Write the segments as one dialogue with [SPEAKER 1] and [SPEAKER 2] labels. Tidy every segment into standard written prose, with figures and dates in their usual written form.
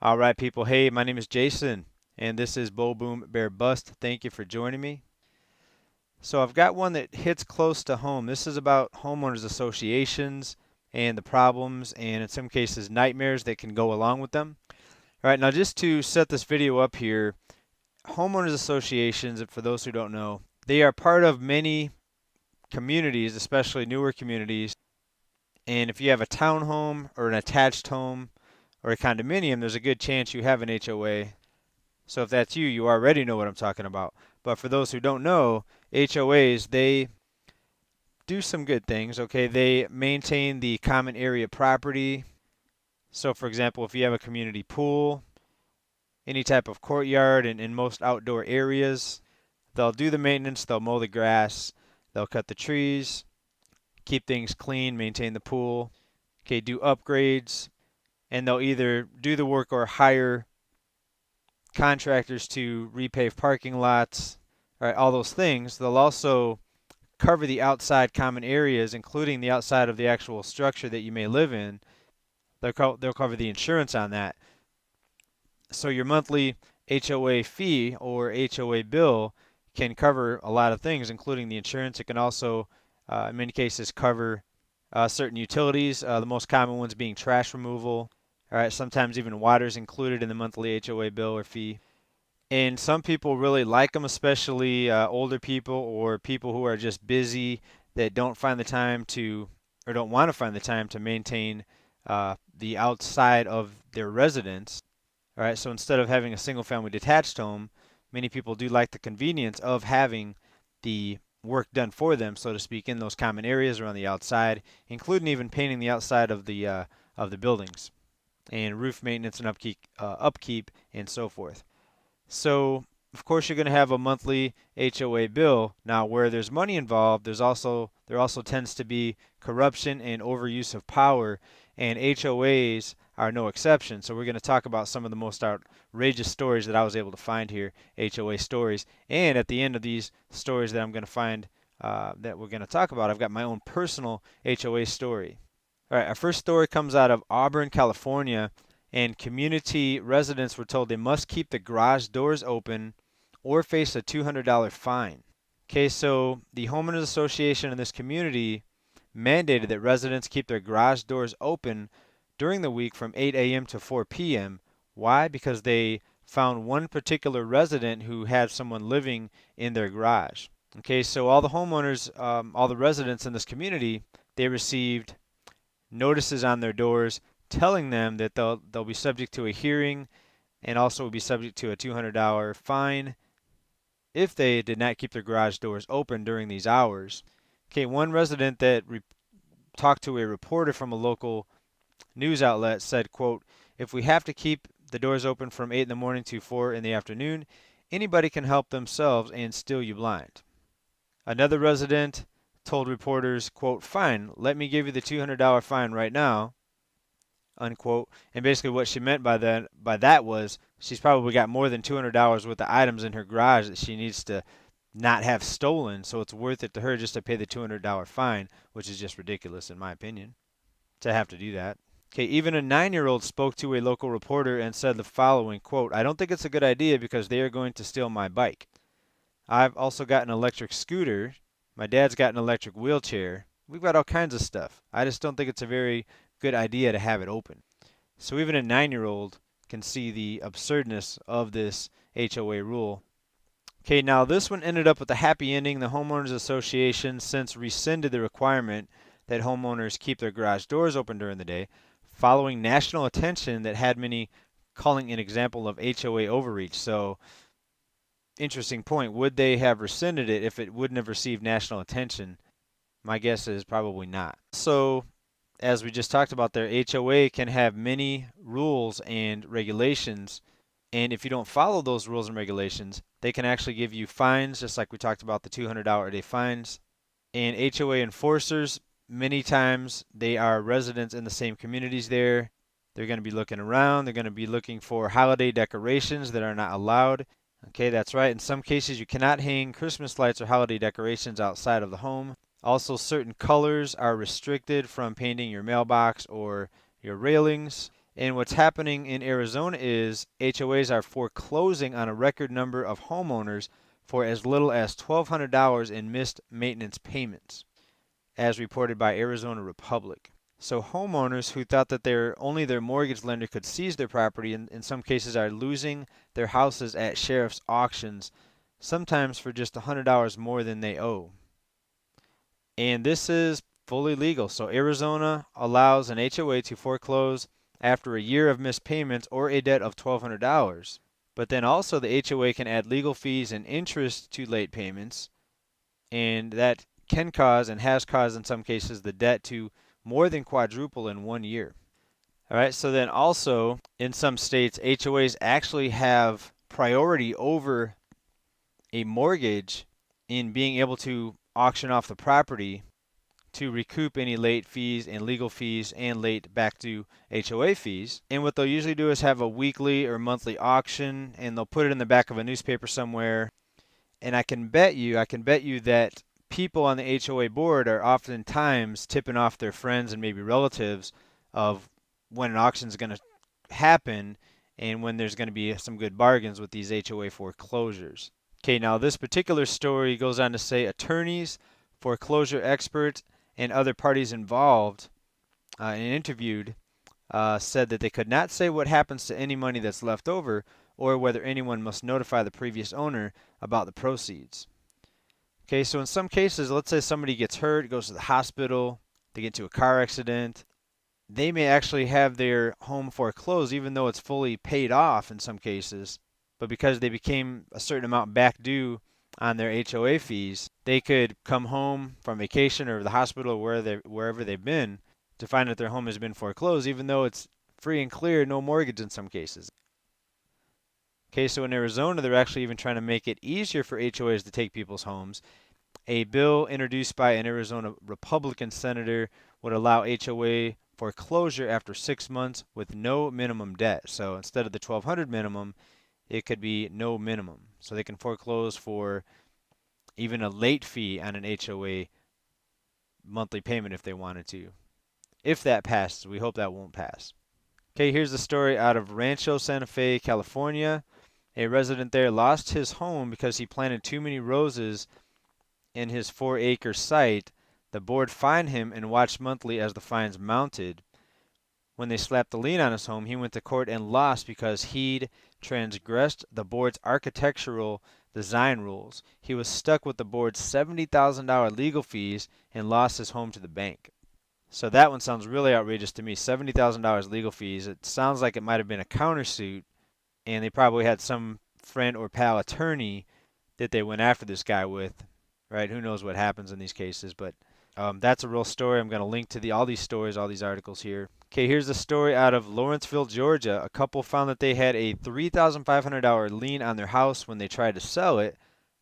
[SPEAKER 1] All right, people. Hey, my name is Jason, and this is Bo Boom Bear Bust. Thank you for joining me. So, I've got one that hits close to home. This is about homeowners associations and the problems, and in some cases, nightmares that can go along with them. All right, now just to set this video up here, homeowners associations, for those who don't know, they are part of many communities, especially newer communities. And if you have a townhome or an attached home or a condominium, there's a good chance you have an HOA. So if that's you, you already know what I'm talking about. But for those who don't know, HOAs, they do some good things, okay? They maintain the common area property. So for example, if you have a community pool, any type of courtyard and in most outdoor areas, they'll do the maintenance, they'll mow the grass, they'll cut the trees, keep things clean, maintain the pool, okay, do upgrades, and they'll either do the work or hire contractors to repave parking lots, right, all those things. They'll also cover the outside common areas, including the outside of the actual structure that you may live in. They'll cover the insurance on that. So your monthly HOA fee or HOA bill can cover a lot of things, including the insurance. It can also, in many cases, cover certain utilities, the most common ones being trash removal. All right, sometimes even water is included in the monthly HOA bill or fee. And some people really like them, especially older people or people who are just busy that don't find the time to or don't want to find the time to maintain the outside of their residence. All right, so instead of having a single family detached home, many people do like the convenience of having the work done for them, so to speak, in those common areas around the outside, including even painting the outside of the buildings and roof maintenance and upkeep and so forth. So, of course, you're going to have a monthly HOA bill. Now, where there's money involved, there also tends to be corruption and overuse of power, and HOAs are no exception. So, we're going to talk about some of the most outrageous stories that I was able to find here, HOA stories. And at the end of these stories that I'm going to find that we're going to talk about, I've got my own personal HOA story. All right, our first story comes out of Auburn, California, and community residents were told they must keep the garage doors open or face a $200 fine. Okay, so the homeowners association in this community mandated that residents keep their garage doors open during the week from 8 a.m. to 4 p.m. Why? Because they found one particular resident who had someone living in their garage. Okay, so all the homeowners, all the residents in this community, they received notices on their doors telling them that they'll be subject to a hearing and also will be subject to a $200 fine if they did not keep their garage doors open during these hours. Okay, one resident that talked to a reporter from a local news outlet said, quote, "If we have to keep the doors open from 8 in the morning to 4 in the afternoon, anybody can help themselves and steal you blind." Another resident told reporters, quote, "Fine, let me give you the $200 fine right now," unquote. And basically what she meant by that was she's probably got more than $200 worth of items in her garage that she needs to not have stolen, so it's worth it to her just to pay the $200 fine, which is just ridiculous in my opinion to have to do that. Okay, even a 9-year-old spoke to a local reporter and said the following, quote, "I don't think it's a good idea because they are going to steal my bike. I've also got an electric scooter. My dad's got an electric wheelchair. We've got all kinds of stuff. I just don't think it's a very good idea to have it open." So even a 9-year-old can see the absurdness of this HOA rule. Okay, now this one ended up with a happy ending. The homeowners association since rescinded the requirement that homeowners keep their garage doors open during the day, following national attention that had many calling an example of HOA overreach. So interesting point. Would they have rescinded it if it wouldn't have received national attention? My guess is probably not. So, as we just talked about there, HOA can have many rules and regulations, and if you don't follow those rules and regulations, they can actually give you fines, just like we talked about the $200 a day fines. And HOA enforcers, many times they are residents in the same communities there. They're going to be looking around. They're going to be looking for holiday decorations that are not allowed. Okay, that's right. In some cases, you cannot hang Christmas lights or holiday decorations outside of the home. Also, certain colors are restricted from painting your mailbox or your railings. And what's happening in Arizona is HOAs are foreclosing on a record number of homeowners for as little as $1,200 in missed maintenance payments, as reported by Arizona Republic. So homeowners who thought that only their mortgage lender could seize their property in some cases are losing their houses at sheriff's auctions, sometimes for just $100 more than they owe. And this is fully legal. So Arizona allows an HOA to foreclose after a year of missed payments or a debt of $1,200. But then also the HOA can add legal fees and interest to late payments, and that can cause and has caused in some cases the debt to more than quadruple in 1 year. All right, so then also in some states, HOAs actually have priority over a mortgage in being able to auction off the property to recoup any late fees and legal fees and late back to HOA fees. And what they'll usually do is have a weekly or monthly auction, and they'll put it in the back of a newspaper somewhere. And I can bet you that people on the HOA board are oftentimes tipping off their friends and maybe relatives of when an auction is going to happen and when there's going to be some good bargains with these HOA foreclosures. Okay, now this particular story goes on to say attorneys, foreclosure experts, and other parties involved and interviewed said that they could not say what happens to any money that's left over or whether anyone must notify the previous owner about the proceeds. Okay, so in some cases, let's say somebody gets hurt, goes to the hospital, they get into a car accident, they may actually have their home foreclosed even though it's fully paid off in some cases, but because they became a certain amount back due on their HOA fees, they could come home from vacation or the hospital or wherever they've been to find that their home has been foreclosed even though it's free and clear, no mortgage in some cases. Okay, so in Arizona, they're actually even trying to make it easier for HOAs to take people's homes. A bill introduced by an Arizona Republican senator would allow HOA foreclosure after 6 months with no minimum debt. So instead of the $1,200 minimum, it could be no minimum. So they can foreclose for even a late fee on an HOA monthly payment if they wanted to. If that passes, we hope that won't pass. Okay, here's the story out of Rancho Santa Fe, California. A resident there lost his home because he planted too many roses in his 4-acre site. The board fined him and watched monthly as the fines mounted. When they slapped the lien on his home, he went to court and lost because he'd transgressed the board's architectural design rules. He was stuck with the board's $70,000 legal fees and lost his home to the bank. So that one sounds really outrageous to me. $70,000 legal fees. It sounds like it might have been a countersuit, and they probably had some friend or pal attorney that they went after this guy with, right? Who knows what happens in these cases, but that's a real story. I'm going to link to all these stories, all these articles here. Okay, here's a story out of Lawrenceville, Georgia. A couple found that they had a $3,500 lien on their house when they tried to sell it.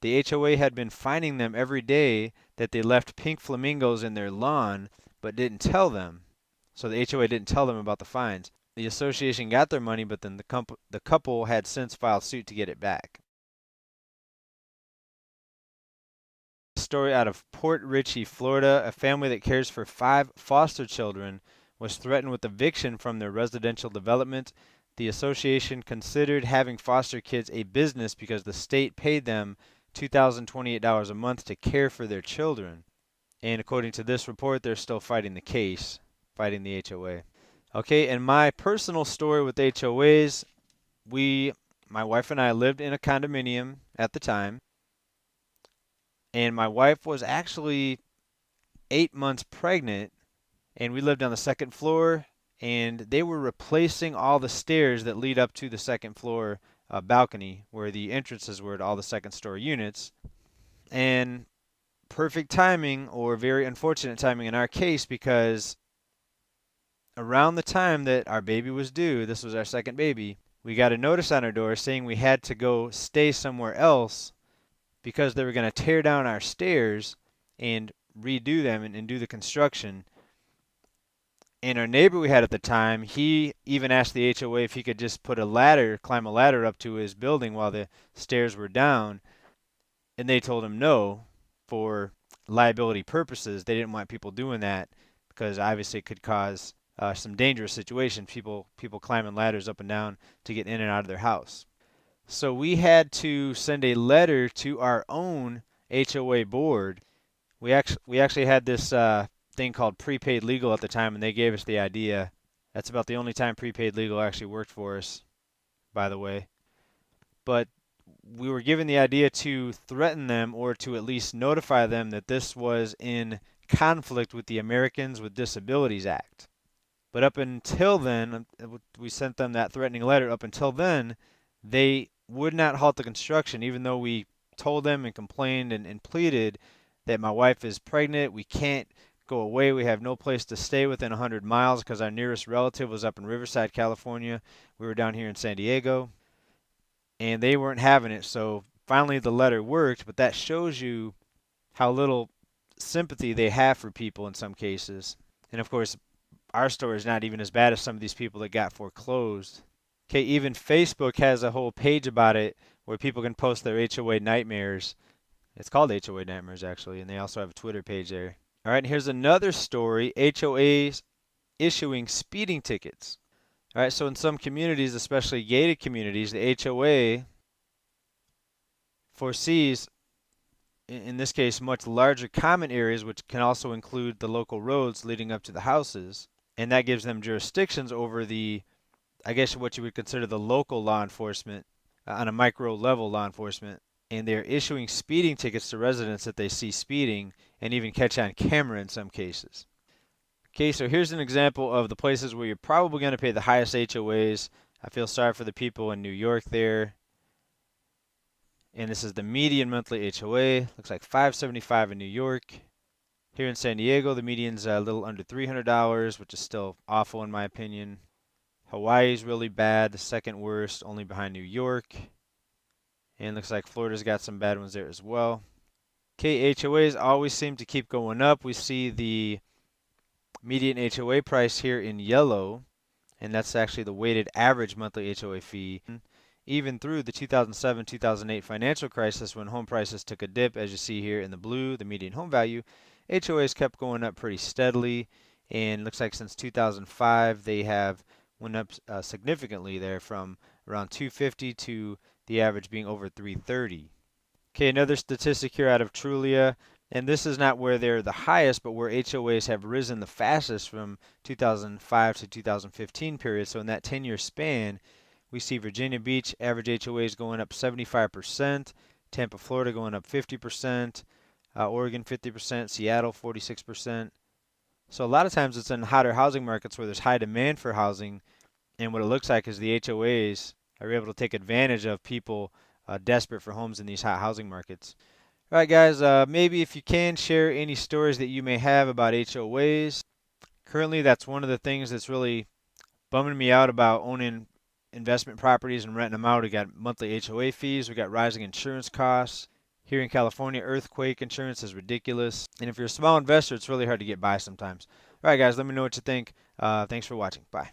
[SPEAKER 1] The HOA had been fining them every day that they left pink flamingos in their lawn, but didn't tell them. So the HOA didn't tell them about the fines. The association got their money, but then the couple had since filed suit to get it back. Story out of Port Richey, Florida. A family that cares for 5 foster children was threatened with eviction from their residential development. The association considered having foster kids a business because the state paid them $2,028 a month to care for their children. And according to this report, they're still fighting the case, fighting the HOA. Okay, and my personal story with HOAs, my wife and I lived in a condominium at the time, and my wife was actually 8 months pregnant, and we lived on the second floor, and they were replacing all the stairs that lead up to the second floor balcony where the entrances were to all the second story units. And perfect timing, or very unfortunate timing in our case, because around the time that our baby was due, this was our second baby, we got a notice on our door saying we had to go stay somewhere else because they were going to tear down our stairs and redo them and do the construction. And our neighbor we had at the time, he even asked the HOA if he could just climb a ladder up to his building while the stairs were down. And they told him no, for liability purposes. They didn't want people doing that because obviously it could cause some dangerous situations, people climbing ladders up and down to get in and out of their house. So we had to send a letter to our own HOA board. We actually had this thing called prepaid legal at the time, and they gave us the idea. That's about the only time prepaid legal actually worked for us, by the way. But we were given the idea to threaten them or to at least notify them that this was in conflict with the Americans with Disabilities Act. But up until then, we sent them that threatening letter. Up until then, they would not halt the construction, even though we told them and complained and pleaded that my wife is pregnant. We can't go away. We have no place to stay within 100 miles because our nearest relative was up in Riverside, California. We were down here in San Diego, and they weren't having it. So finally, the letter worked, but that shows you how little sympathy they have for people in some cases. And of course, our story is not even as bad as some of these people that got foreclosed. Okay, even Facebook has a whole page about it where people can post their HOA nightmares. It's called HOA Nightmares, actually, and they also have a Twitter page there. All right, and here's another story, HOAs issuing speeding tickets. All right, so in some communities, especially gated communities, the HOA foresees, in this case, much larger common areas, which can also include the local roads leading up to the houses. And that gives them jurisdictions over the, I guess what you would consider the local law enforcement, on a micro level law enforcement. And they're issuing speeding tickets to residents that they see speeding and even catch on camera in some cases. Okay, so here's an example of the places where you're probably going to pay the highest HOAs. I feel sorry for the people in New York there. And this is the median monthly HOA. Looks like $575 in New York. Here in San Diego, the median's a little under $300, which is still awful in my opinion. Hawaii's really bad, the second worst, only behind New York. And looks like Florida's got some bad ones there as well. Okay, HOAs always seem to keep going up. We see the median HOA price here in yellow, and that's actually the weighted average monthly HOA fee. Even through the 2007-2008 financial crisis, when home prices took a dip, as you see here in the blue, the median home value, HOAs kept going up pretty steadily, and looks like since 2005 they have went up significantly there, from around 250 to the average being over 330. Okay, another statistic here out of Trulia, and this is not where they're the highest, but where HOAs have risen the fastest from 2005 to 2015 period. So in that 10-year span, we see Virginia Beach average HOAs going up 75%, Tampa, Florida going up 50%, Oregon 50%, Seattle 46%. So a lot of times it's in hotter housing markets where there's high demand for housing, and what it looks like is the HOAs are able to take advantage of people desperate for homes in these hot housing markets. All right, guys, maybe if you can share any stories that you may have about HOAs. Currently, that's one of the things that's really bumming me out about owning investment properties and renting them out. We got monthly HOA fees. We got rising insurance costs. Here in California, earthquake insurance is ridiculous. And if you're a small investor, it's really hard to get by sometimes. All right, guys, let me know what you think. Thanks for watching. Bye.